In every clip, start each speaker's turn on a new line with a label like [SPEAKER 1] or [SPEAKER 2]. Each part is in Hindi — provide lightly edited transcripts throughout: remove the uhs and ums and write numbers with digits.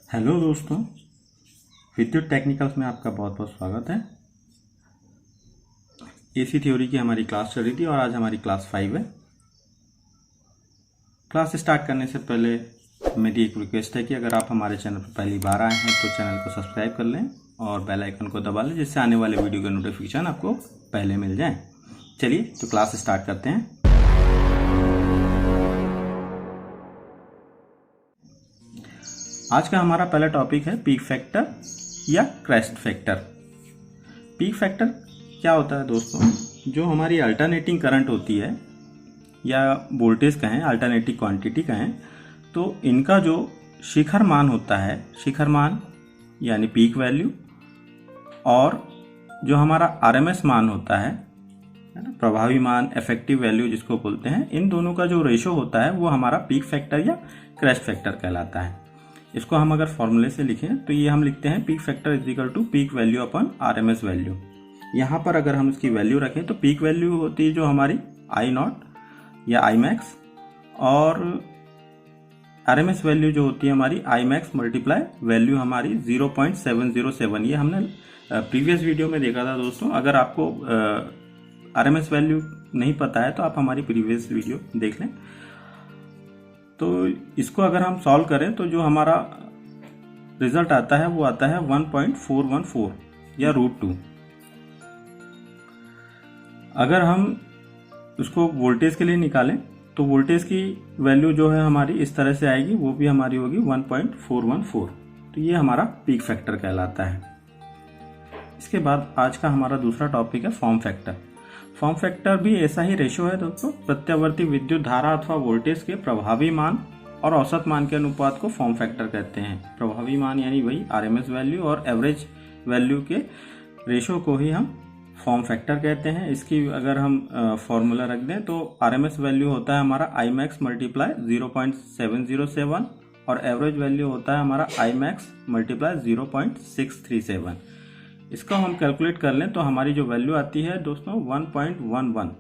[SPEAKER 1] हेलो दोस्तों, विद्युत टेक्निकल्स में आपका बहुत बहुत स्वागत है। एसी थ्योरी की हमारी क्लास चल रही थी और आज हमारी क्लास 5 है। क्लास स्टार्ट करने से पहले मेरी एक रिक्वेस्ट है कि अगर आप हमारे चैनल पर पहली बार आए हैं तो चैनल को सब्सक्राइब कर लें और बेल आइकन को दबा लें, जिससे आने वाले वीडियो का नोटिफिकेशन आपको पहले मिल जाए। चलिए तो क्लास स्टार्ट करते हैं। आज का हमारा पहला टॉपिक है पीक फैक्टर या क्रेस्ट फैक्टर। पीक फैक्टर क्या होता है दोस्तों? जो हमारी अल्टरनेटिंग करंट होती है या वोल्टेज कहें, अल्टरनेटिंग क्वांटिटी कहें, तो इनका जो शिखर मान होता है, शिखर मान यानी पीक वैल्यू, और जो हमारा आरएमएस मान होता है प्रभावी मान, इफेक्टिव वैल्यू जिसको बोलते हैं, इन दोनों का जो रेशो होता है वो हमारा पीक फैक्टर या क्रेस्ट फैक्टर कहलाता है। इसको हम अगर फॉर्मूले से लिखें तो ये हम लिखते हैं peak factor is equal to peak value upon RMS value. यहाँ पर अगर हम इसकी वैल्यू रखें तो पीक वैल्यू होती है जो हमारी आई नॉट या आई मैक्स, और आरएमएस वैल्यू जो होती है हमारी आई मैक्स मल्टीप्लाई वैल्यू हमारी 0.707। ये हमने प्रीवियस वीडियो में देखा था दोस्तों। अगर आपको आरएमएस वैल्यू नहीं पता है तो आप हमारी प्रीवियस वीडियो देख लें। तो इसको अगर हम सॉल्व करें तो जो हमारा रिजल्ट आता है वो आता है 1.414 या √2। अगर हम उसको वोल्टेज के लिए निकालें तो वोल्टेज की वैल्यू जो है हमारी इस तरह से आएगी, वो भी हमारी होगी 1.414। तो ये हमारा पीक फैक्टर कहलाता है। इसके बाद आज का हमारा दूसरा टॉपिक है फॉर्म फैक्टर। फॉर्म फैक्टर भी ऐसा ही रेशो है दोस्तों। प्रत्यावर्ती विद्युत धारा अथवा वोल्टेज के प्रभावी मान और औसत मान के अनुपात को फॉर्म फैक्टर कहते हैं। प्रभावी मान यानी वही आरएमएस वैल्यू और एवरेज वैल्यू के रेशो को ही हम फॉर्म फैक्टर कहते हैं। इसकी अगर हम फॉर्मूला रख दें तो आरएमएस वैल्यू होता है हमारा आई मैक्स मल्टीप्लाई 0.707 और एवरेज वैल्यू होता है हमारा आई मैक्स मल्टीप्लाई 0.637। इसको हम कैलकुलेट कर लें तो हमारी जो वैल्यू आती है दोस्तों 1.11।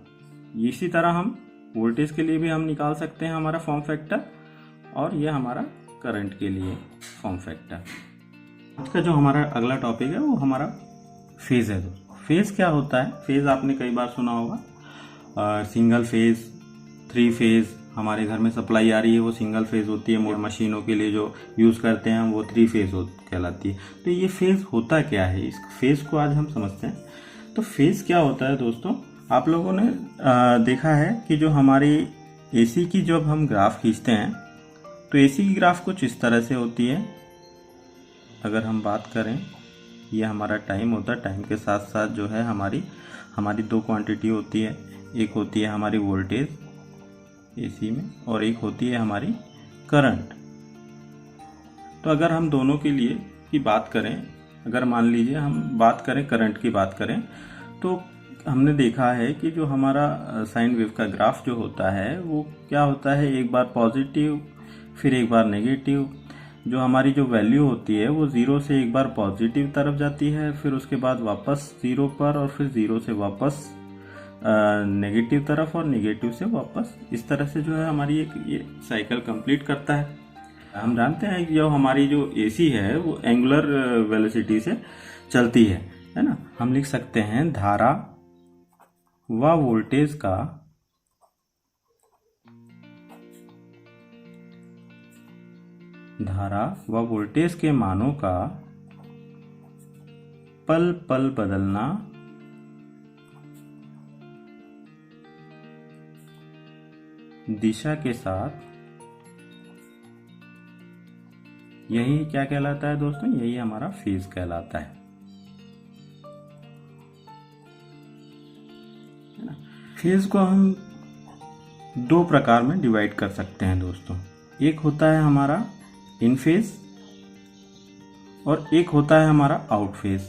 [SPEAKER 1] इसी तरह हम वोल्टेज के लिए भी हम निकाल सकते हैं हमारा फॉर्म फैक्टर, और यह हमारा करंट के लिए फॉर्म फैक्टर। आज का जो हमारा अगला टॉपिक है वो हमारा फेज है दोस्तों। फेज क्या होता है? फेज आपने कई बार सुना होगा। Single phase, 3 phase. हमारे घर में सप्लाई आ रही है वो सिंगल फेज होती है। मशीनों के लिए जो यूज़ करते हैं वो 3 फेज कहलाती है। तो ये फेज होता क्या है? इस फेज को आज हम समझते हैं। तो फेज क्या होता है दोस्तों? आप लोगों ने देखा है कि जो हमारी एसी की जब हम ग्राफ खींचते हैं तो एसी की ग्राफ कुछ इस तरह से होती है। अगर हम बात करें, ये हमारा टाइम होता है। टाइम के साथ साथ जो है हमारी 2 क्वांटिटी होती है। एक होती है हमारी वोल्टेज एसी में और एक होती है हमारी करंट। तो अगर हम दोनों के लिए की बात करें, अगर मान लीजिए हम बात करें करंट की बात करें, तो हमने देखा है कि जो हमारा साइन वेव का ग्राफ जो होता है वो क्या होता है, एक बार पॉजिटिव फिर एक बार नेगेटिव। जो हमारी जो वैल्यू होती है वो 0 से एक बार पॉजिटिव तरफ जाती है, फिर उसके बाद वापस 0 पर, और फिर 0 से वापस नेगेटिव तरफ, और नेगेटिव से वापस। इस तरह से जो है हमारी एक ये साइकिल कंप्लीट करता है। हम जानते हैं कि जो हमारी जो एसी है वो एंगुलर वेलोसिटी से चलती है ना। हम लिख सकते हैं धारा व वोल्टेज का के मानों का पल पल बदलना दिशा के साथ, यही क्या कहलाता है दोस्तों? यही हमारा फेज कहलाता है ना। फेज को हम 2 प्रकार में डिवाइड कर सकते हैं दोस्तों। एक होता है हमारा इन फेज और एक होता है हमारा आउट फेज।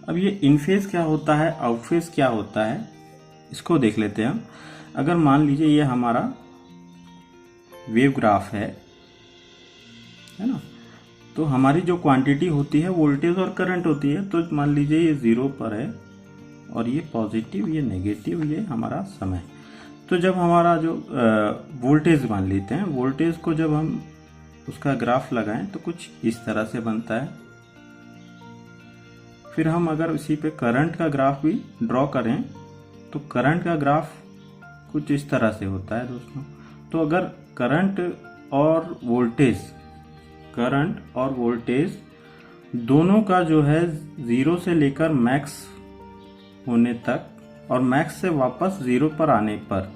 [SPEAKER 1] अब ये इन फेज क्या होता है, आउट फेज क्या होता है, इसको देख लेते हैं हम। अगर मान लीजिए ये हमारा वेव ग्राफ है ना, तो हमारी जो क्वांटिटी होती है वोल्टेज और करंट होती है। तो मान लीजिए ये 0 पर है और ये पॉजिटिव, ये नेगेटिव, ये हमारा समय। तो जब हमारा जो वोल्टेज मान लेते हैं, वोल्टेज को जब हम उसका ग्राफ लगाएं तो कुछ इस तरह से बनता है। फिर हम अगर उसी पे करंट का ग्राफ भी ड्रॉ करें तो करंट का ग्राफ कुछ इस तरह से होता है दोस्तों। तो अगर करंट और वोल्टेज दोनों का जो है 0 से लेकर मैक्स होने तक और मैक्स से वापस 0 पर आने पर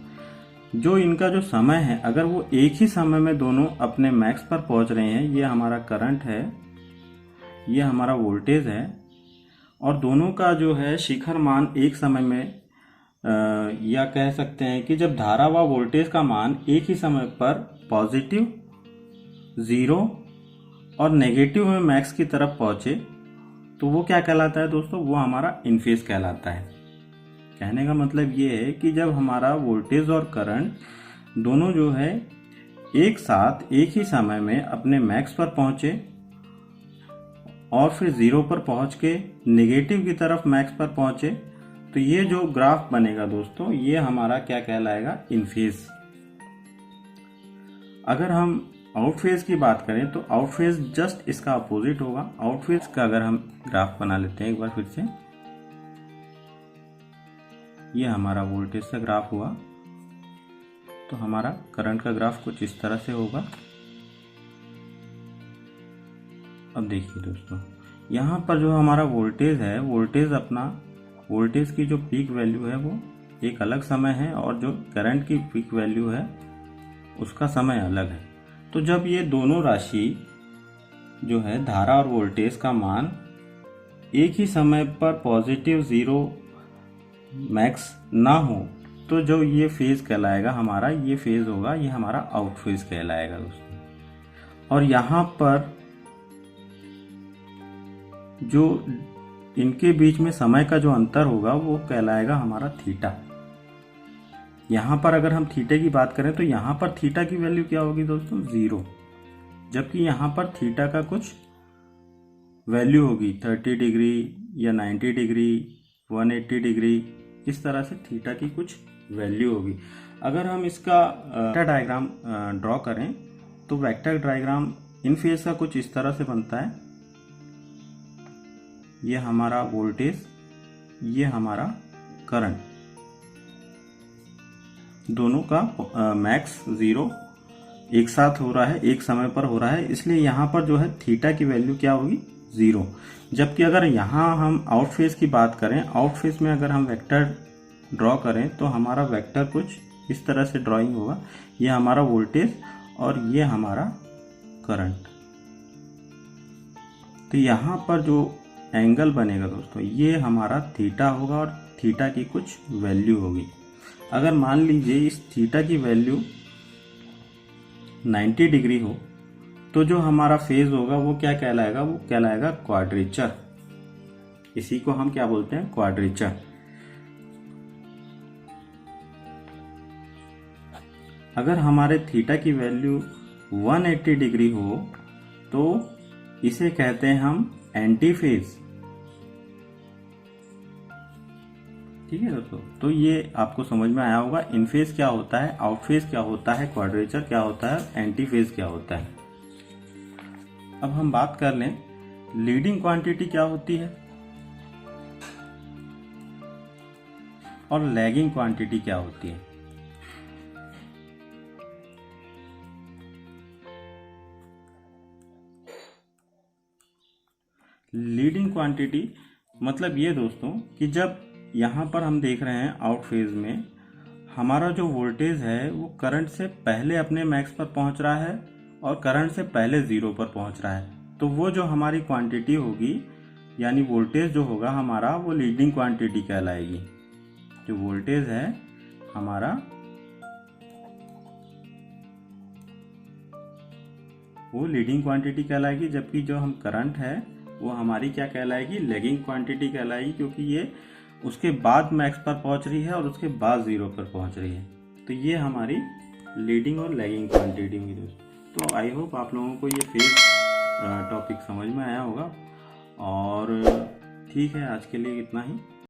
[SPEAKER 1] जो इनका जो समय है, अगर वो एक ही समय में दोनों अपने मैक्स पर पहुंच रहे हैं, ये हमारा करंट है, ये हमारा वोल्टेज है, और दोनों का जो है शिखर मान एक समय में या कह सकते हैं कि जब धारा व वोल्टेज का मान एक ही समय पर पॉजिटिव, 0 और नेगेटिव में मैक्स की तरफ पहुंचे तो वो क्या कहलाता है दोस्तों? वो हमारा इन फेज कहलाता है। कहने का मतलब ये है कि जब हमारा वोल्टेज और करंट दोनों जो है एक साथ एक ही समय में अपने मैक्स पर पहुंचे और फिर 0 पर पहुंच के नेगेटिव की तरफ मैक्स पर पहुंचे, तो ये जो ग्राफ बनेगा दोस्तों, ये हमारा क्या कहलाएगा? इन फेज। अगर हम आउट फेज की बात करें तो आउट फेज जस्ट इसका अपोजिट होगा। आउट फेज का अगर हम ग्राफ बना लेते हैं एक बार फिर से, ये हमारा वोल्टेज का ग्राफ हुआ, तो हमारा करंट का ग्राफ कुछ इस तरह से होगा। अब देखिए दोस्तों, यहाँ पर जो हमारा वोल्टेज है, वोल्टेज की जो पीक वैल्यू है वो एक अलग समय है और जो करंट की पीक वैल्यू है उसका समय अलग है। तो जब ये दोनों राशि जो है धारा और वोल्टेज का मान एक ही समय पर पॉजिटिव, 0 मैक्स ना हो तो जो ये फेज कहलाएगा हमारा, ये फेज होगा, ये हमारा आउट फेज कहलाएगा दोस्तों। और यहाँ पर जो इनके बीच में समय का जो अंतर होगा वो कहलाएगा हमारा थीटा। यहाँ पर अगर हम थीटा की बात करें तो यहाँ पर थीटा की वैल्यू क्या होगी दोस्तों? 0, जबकि यहाँ पर थीटा का कुछ वैल्यू होगी 30 डिग्री या 90 डिग्री, 180 डिग्री, इस तरह से थीटा की कुछ वैल्यू होगी। अगर हम इसका वेक्टर डायग्राम ड्रॉ करें तो वेक्टर डायग्राम इन फेज का कुछ इस तरह से बनता है। ये हमारा वोल्टेज, ये हमारा करंट, दोनों का मैक्स 0 एक साथ हो रहा है, एक समय पर हो रहा है, इसलिए यहाँ पर जो है थीटा की वैल्यू क्या होगी? 0। जबकि अगर यहाँ हम आउट फेज की बात करें, आउट फेज में अगर हम वेक्टर ड्रॉ करें तो हमारा वेक्टर कुछ इस तरह से ड्राइंग होगा। ये हमारा वोल्टेज और ये हमारा करंट। तो यहाँ पर जो एंगल बनेगा दोस्तों, ये हमारा थीटा होगा और थीटा की कुछ वैल्यू होगी। अगर मान लीजिए इस थीटा की वैल्यू 90 डिग्री हो तो जो हमारा फेज होगा वो क्या कहलाएगा? वो कहलाएगा क्वाड्रेचर। इसी को हम क्या बोलते हैं? क्वाड्रेचर। अगर हमारे थीटा की वैल्यू 180 डिग्री हो तो इसे कहते हैं हम एंटी फेज। ठीक है दोस्तों, तो ये आपको समझ में आया होगा। इन फेज क्या होता है, आउट फेज क्या होता है, क्वाड्रेचर क्या होता है, एंटी फेज क्या होता है। अब हम बात कर लें लीडिंग क्वांटिटी क्या होती है और लैगिंग क्वांटिटी क्या होती है। लीडिंग क्वांटिटी मतलब ये दोस्तों कि जब यहाँ पर हम देख रहे हैं आउट फेज में हमारा जो वोल्टेज है वो करंट से पहले अपने मैक्स पर पहुंच रहा है और करंट से पहले 0 पर पहुंच रहा है, तो वो जो हमारी क्वांटिटी होगी यानी वोल्टेज जो होगा हमारा वो लीडिंग क्वांटिटी कहलाएगी। जो वोल्टेज है हमारा वो लीडिंग क्वांटिटी कहलाएगी, जबकि जो हम करंट है वो हमारी क्या कहलाएगी? लैगिंग क्वांटिटी कहलाएगी, क्योंकि ये उसके बाद मैक्स पर पहुंच रही है और उसके बाद 0 पर पहुंच रही है। तो ये हमारी लीडिंग और लैगिंग क्वांटिटी हुई दोस्तों। तो आई होप आप लोगों को ये फेज टॉपिक समझ में आया होगा। और ठीक है, आज के लिए इतना ही।